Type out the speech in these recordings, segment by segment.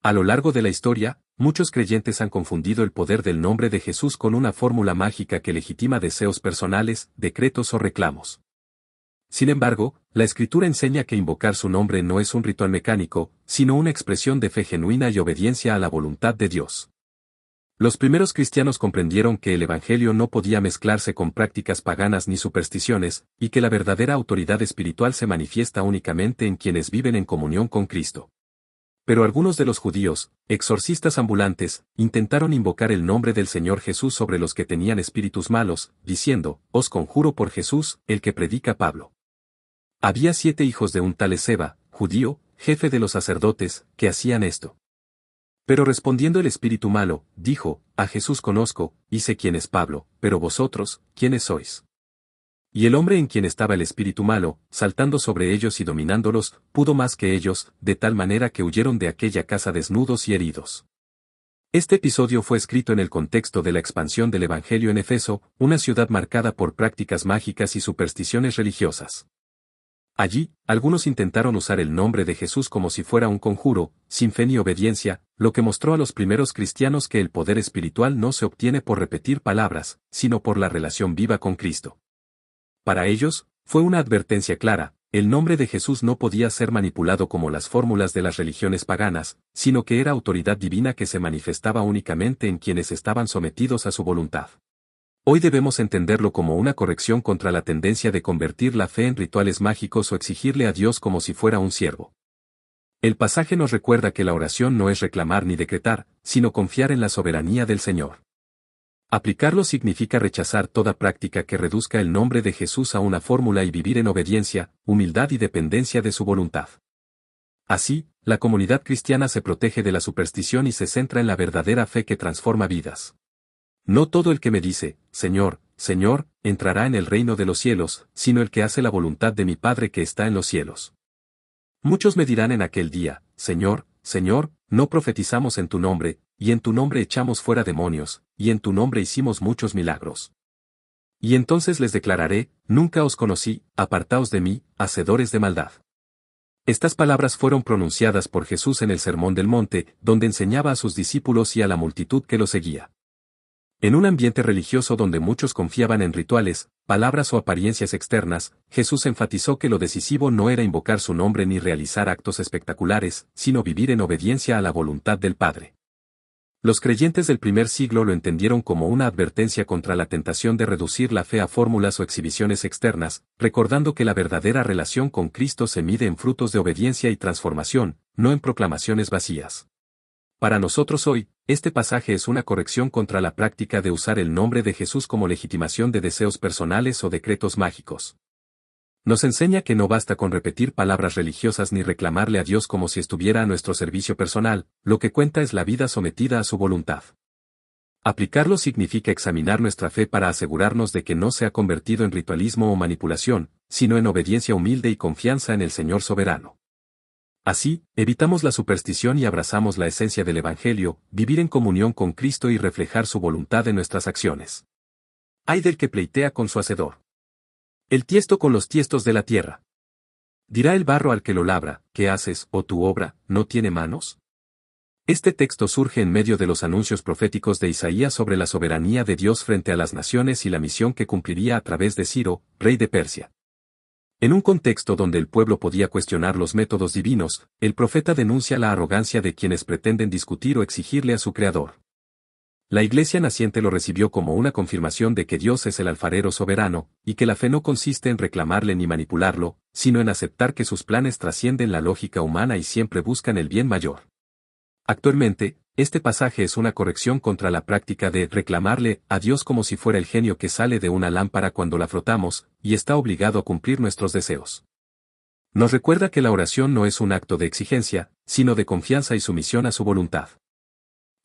A lo largo de la historia, muchos creyentes han confundido el poder del nombre de Jesús con una fórmula mágica que legitima deseos personales, decretos o reclamos. Sin embargo, la Escritura enseña que invocar su nombre no es un ritual mecánico, sino una expresión de fe genuina y obediencia a la voluntad de Dios. Los primeros cristianos comprendieron que el Evangelio no podía mezclarse con prácticas paganas ni supersticiones, y que la verdadera autoridad espiritual se manifiesta únicamente en quienes viven en comunión con Cristo. Pero algunos de los judíos, exorcistas ambulantes, intentaron invocar el nombre del Señor Jesús sobre los que tenían espíritus malos, diciendo, «Os conjuro por Jesús, el que predica Pablo». Había 7 hijos de un tal Esceva, judío, jefe de los sacerdotes, que hacían esto. Pero respondiendo el espíritu malo, dijo, «A Jesús conozco, y sé quién es Pablo, pero vosotros, ¿quiénes sois?». Y el hombre en quien estaba el espíritu malo, saltando sobre ellos y dominándolos, pudo más que ellos, de tal manera que huyeron de aquella casa desnudos y heridos. Este episodio fue escrito en el contexto de la expansión del Evangelio en Efeso, una ciudad marcada por prácticas mágicas y supersticiones religiosas. Allí, algunos intentaron usar el nombre de Jesús como si fuera un conjuro, sin fe ni obediencia, lo que mostró a los primeros cristianos que el poder espiritual no se obtiene por repetir palabras, sino por la relación viva con Cristo. Para ellos, fue una advertencia clara, el nombre de Jesús no podía ser manipulado como las fórmulas de las religiones paganas, sino que era autoridad divina que se manifestaba únicamente en quienes estaban sometidos a su voluntad. Hoy debemos entenderlo como una corrección contra la tendencia de convertir la fe en rituales mágicos o exigirle a Dios como si fuera un siervo. El pasaje nos recuerda que la oración no es reclamar ni decretar, sino confiar en la soberanía del Señor. Aplicarlo significa rechazar toda práctica que reduzca el nombre de Jesús a una fórmula y vivir en obediencia, humildad y dependencia de su voluntad. Así, la comunidad cristiana se protege de la superstición y se centra en la verdadera fe que transforma vidas. No todo el que me dice, Señor, Señor, entrará en el reino de los cielos, sino el que hace la voluntad de mi Padre que está en los cielos. Muchos me dirán en aquel día, Señor, Señor, no profetizamos en tu nombre, y en tu nombre echamos fuera demonios, y en tu nombre hicimos muchos milagros. Y entonces les declararé, nunca os conocí, apartaos de mí, hacedores de maldad. Estas palabras fueron pronunciadas por Jesús en el Sermón del Monte, donde enseñaba a sus discípulos y a la multitud que lo seguía. En un ambiente religioso donde muchos confiaban en rituales, palabras o apariencias externas, Jesús enfatizó que lo decisivo no era invocar su nombre ni realizar actos espectaculares, sino vivir en obediencia a la voluntad del Padre. Los creyentes del primer siglo lo entendieron como una advertencia contra la tentación de reducir la fe a fórmulas o exhibiciones externas, recordando que la verdadera relación con Cristo se mide en frutos de obediencia y transformación, no en proclamaciones vacías. Para nosotros hoy, este pasaje es una corrección contra la práctica de usar el nombre de Jesús como legitimación de deseos personales o decretos mágicos. Nos enseña que no basta con repetir palabras religiosas ni reclamarle a Dios como si estuviera a nuestro servicio personal, lo que cuenta es la vida sometida a su voluntad. Aplicarlo significa examinar nuestra fe para asegurarnos de que no se ha convertido en ritualismo o manipulación, sino en obediencia humilde y confianza en el Señor soberano. Así, evitamos la superstición y abrazamos la esencia del Evangelio, vivir en comunión con Cristo y reflejar su voluntad en nuestras acciones. Ay del que pleitea con su hacedor. El tiesto con los tiestos de la tierra. Dirá el barro al que lo labra, ¿qué haces, o tu obra, no tiene manos? Este texto surge en medio de los anuncios proféticos de Isaías sobre la soberanía de Dios frente a las naciones y la misión que cumpliría a través de Ciro, rey de Persia. En un contexto donde el pueblo podía cuestionar los métodos divinos, el profeta denuncia la arrogancia de quienes pretenden discutir o exigirle a su creador. La iglesia naciente lo recibió como una confirmación de que Dios es el alfarero soberano, y que la fe no consiste en reclamarle ni manipularlo, sino en aceptar que sus planes trascienden la lógica humana y siempre buscan el bien mayor. Actualmente, este pasaje es una corrección contra la práctica de reclamarle a Dios como si fuera el genio que sale de una lámpara cuando la frotamos, y está obligado a cumplir nuestros deseos. Nos recuerda que la oración no es un acto de exigencia, sino de confianza y sumisión a su voluntad.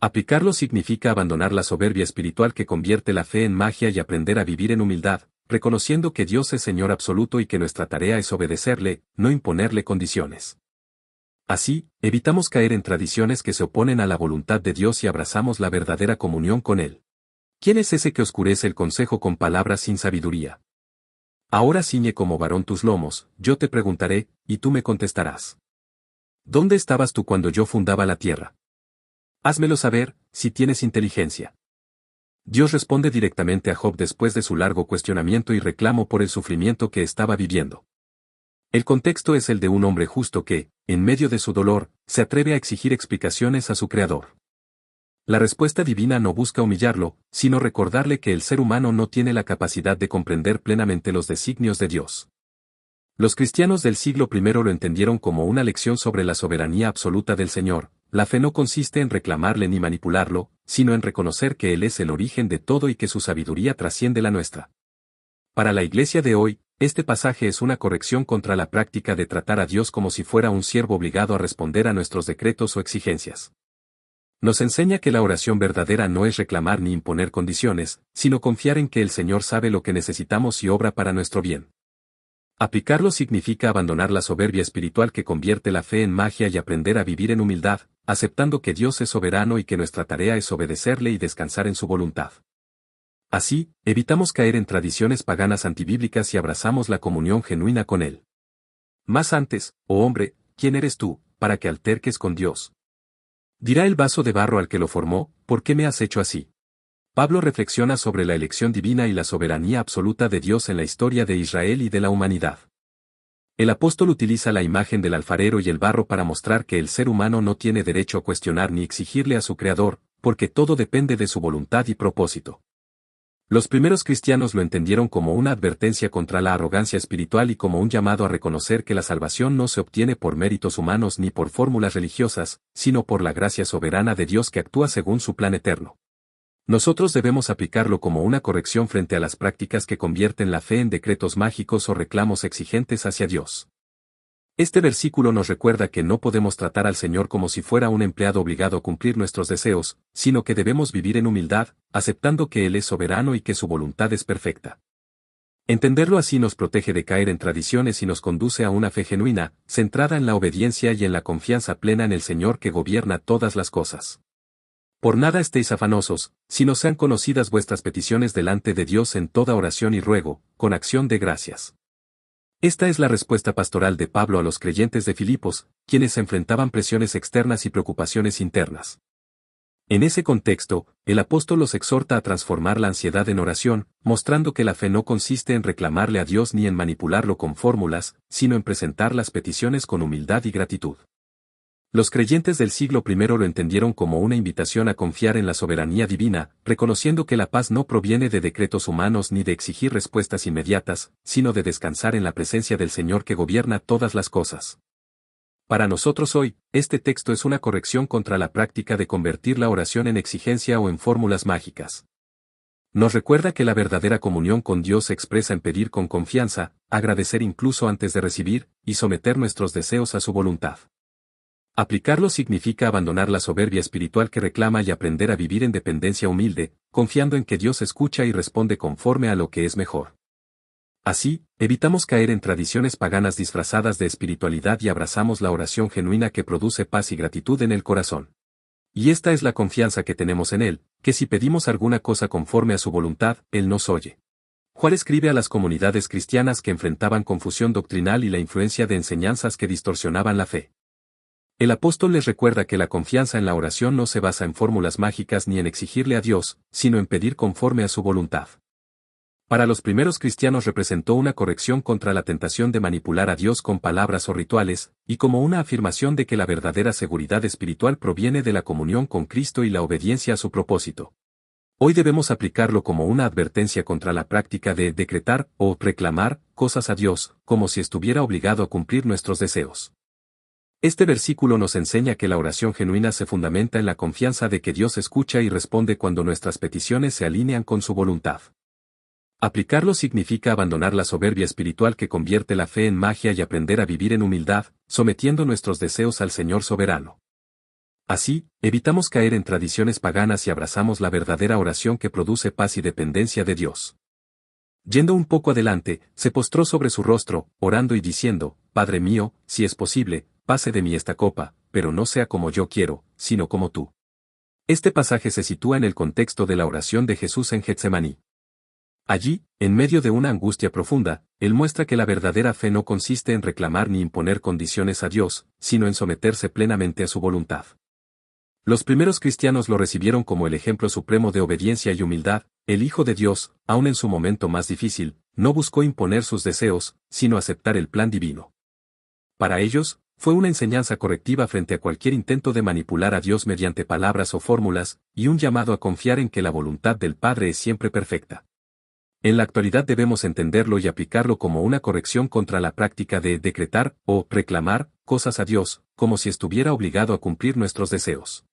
Aplicarlo significa abandonar la soberbia espiritual que convierte la fe en magia y aprender a vivir en humildad, reconociendo que Dios es Señor absoluto y que nuestra tarea es obedecerle, no imponerle condiciones. Así, evitamos caer en tradiciones que se oponen a la voluntad de Dios y abrazamos la verdadera comunión con Él. ¿Quién es ese que oscurece el consejo con palabras sin sabiduría? Ahora ciñe como varón tus lomos, yo te preguntaré, y tú me contestarás. ¿Dónde estabas tú cuando yo fundaba la tierra? Házmelo saber, si tienes inteligencia. Dios responde directamente a Job después de su largo cuestionamiento y reclamo por el sufrimiento que estaba viviendo. El contexto es el de un hombre justo que, en medio de su dolor, se atreve a exigir explicaciones a su Creador. La respuesta divina no busca humillarlo, sino recordarle que el ser humano no tiene la capacidad de comprender plenamente los designios de Dios. Los cristianos del siglo I lo entendieron como una lección sobre la soberanía absoluta del Señor. La fe no consiste en reclamarle ni manipularlo, sino en reconocer que Él es el origen de todo y que su sabiduría trasciende la nuestra. Para la Iglesia de hoy, este pasaje es una corrección contra la práctica de tratar a Dios como si fuera un siervo obligado a responder a nuestros decretos o exigencias. Nos enseña que la oración verdadera no es reclamar ni imponer condiciones, sino confiar en que el Señor sabe lo que necesitamos y obra para nuestro bien. Aplicarlo significa abandonar la soberbia espiritual que convierte la fe en magia y aprender a vivir en humildad, aceptando que Dios es soberano y que nuestra tarea es obedecerle y descansar en su voluntad. Así, evitamos caer en tradiciones paganas antibíblicas y abrazamos la comunión genuina con Él. Más antes, oh hombre, ¿quién eres tú, para que alterques con Dios? Dirá el vaso de barro al que lo formó, ¿por qué me has hecho así? Pablo reflexiona sobre la elección divina y la soberanía absoluta de Dios en la historia de Israel y de la humanidad. El apóstol utiliza la imagen del alfarero y el barro para mostrar que el ser humano no tiene derecho a cuestionar ni exigirle a su Creador, porque todo depende de su voluntad y propósito. Los primeros cristianos lo entendieron como una advertencia contra la arrogancia espiritual y como un llamado a reconocer que la salvación no se obtiene por méritos humanos ni por fórmulas religiosas, sino por la gracia soberana de Dios que actúa según su plan eterno. Nosotros debemos aplicarlo como una corrección frente a las prácticas que convierten la fe en decretos mágicos o reclamos exigentes hacia Dios. Este versículo nos recuerda que no podemos tratar al Señor como si fuera un empleado obligado a cumplir nuestros deseos, sino que debemos vivir en humildad, aceptando que Él es soberano y que su voluntad es perfecta. Entenderlo así nos protege de caer en tradiciones y nos conduce a una fe genuina, centrada en la obediencia y en la confianza plena en el Señor que gobierna todas las cosas. Por nada estéis afanosos, sino sean conocidas vuestras peticiones delante de Dios en toda oración y ruego, con acción de gracias. Esta es la respuesta pastoral de Pablo a los creyentes de Filipos, quienes enfrentaban presiones externas y preocupaciones internas. En ese contexto, el apóstol los exhorta a transformar la ansiedad en oración, mostrando que la fe no consiste en reclamarle a Dios ni en manipularlo con fórmulas, sino en presentar las peticiones con humildad y gratitud. Los creyentes del siglo I lo entendieron como una invitación a confiar en la soberanía divina, reconociendo que la paz no proviene de decretos humanos ni de exigir respuestas inmediatas, sino de descansar en la presencia del Señor que gobierna todas las cosas. Para nosotros hoy, este texto es una corrección contra la práctica de convertir la oración en exigencia o en fórmulas mágicas. Nos recuerda que la verdadera comunión con Dios se expresa en pedir con confianza, agradecer incluso antes de recibir, y someter nuestros deseos a su voluntad. Aplicarlo significa abandonar la soberbia espiritual que reclama y aprender a vivir en dependencia humilde, confiando en que Dios escucha y responde conforme a lo que es mejor. Así, evitamos caer en tradiciones paganas disfrazadas de espiritualidad y abrazamos la oración genuina que produce paz y gratitud en el corazón. Y esta es la confianza que tenemos en Él, que si pedimos alguna cosa conforme a su voluntad, Él nos oye. Juan escribe a las comunidades cristianas que enfrentaban confusión doctrinal y la influencia de enseñanzas que distorsionaban la fe. El apóstol les recuerda que la confianza en la oración no se basa en fórmulas mágicas ni en exigirle a Dios, sino en pedir conforme a su voluntad. Para los primeros cristianos representó una corrección contra la tentación de manipular a Dios con palabras o rituales, y como una afirmación de que la verdadera seguridad espiritual proviene de la comunión con Cristo y la obediencia a su propósito. Hoy debemos aplicarlo como una advertencia contra la práctica de decretar o reclamar cosas a Dios, como si estuviera obligado a cumplir nuestros deseos. Este versículo nos enseña que la oración genuina se fundamenta en la confianza de que Dios escucha y responde cuando nuestras peticiones se alinean con su voluntad. Aplicarlo significa abandonar la soberbia espiritual que convierte la fe en magia y aprender a vivir en humildad, sometiendo nuestros deseos al Señor soberano. Así, evitamos caer en tradiciones paganas y abrazamos la verdadera oración que produce paz y dependencia de Dios. Yendo un poco adelante, se postró sobre su rostro, orando y diciendo, Padre mío, si es posible, pase de mí esta copa, pero no sea como yo quiero, sino como tú. Este pasaje se sitúa en el contexto de la oración de Jesús en Getsemaní. Allí, en medio de una angustia profunda, Él muestra que la verdadera fe no consiste en reclamar ni imponer condiciones a Dios, sino en someterse plenamente a su voluntad. Los primeros cristianos lo recibieron como el ejemplo supremo de obediencia y humildad. El Hijo de Dios, aun en su momento más difícil, no buscó imponer sus deseos, sino aceptar el plan divino. Para ellos, fue una enseñanza correctiva frente a cualquier intento de manipular a Dios mediante palabras o fórmulas, y un llamado a confiar en que la voluntad del Padre es siempre perfecta. En la actualidad debemos entenderlo y aplicarlo como una corrección contra la práctica de decretar o reclamar cosas a Dios, como si estuviera obligado a cumplir nuestros deseos.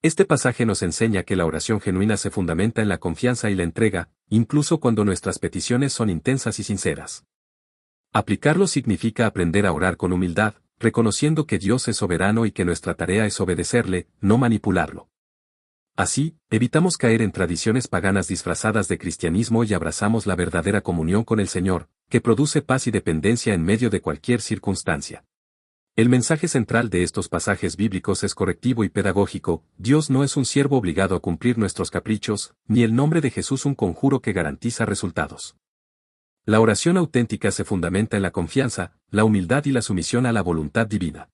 Este pasaje nos enseña que la oración genuina se fundamenta en la confianza y la entrega, incluso cuando nuestras peticiones son intensas y sinceras. Aplicarlo significa aprender a orar con humildad, reconociendo que Dios es soberano y que nuestra tarea es obedecerle, no manipularlo. Así, evitamos caer en tradiciones paganas disfrazadas de cristianismo y abrazamos la verdadera comunión con el Señor, que produce paz y dependencia en medio de cualquier circunstancia. El mensaje central de estos pasajes bíblicos es correctivo y pedagógico. Dios no es un siervo obligado a cumplir nuestros caprichos, ni el nombre de Jesús un conjuro que garantiza resultados. La oración auténtica se fundamenta en la confianza, la humildad y la sumisión a la voluntad divina.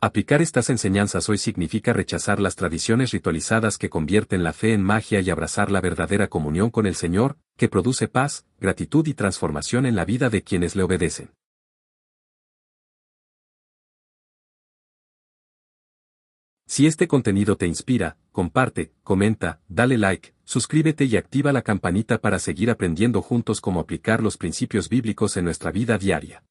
Aplicar estas enseñanzas hoy significa rechazar las tradiciones ritualizadas que convierten la fe en magia y abrazar la verdadera comunión con el Señor, que produce paz, gratitud y transformación en la vida de quienes le obedecen. Si este contenido te inspira, comparte, comenta, dale like, suscríbete y activa la campanita para seguir aprendiendo juntos cómo aplicar los principios bíblicos en nuestra vida diaria.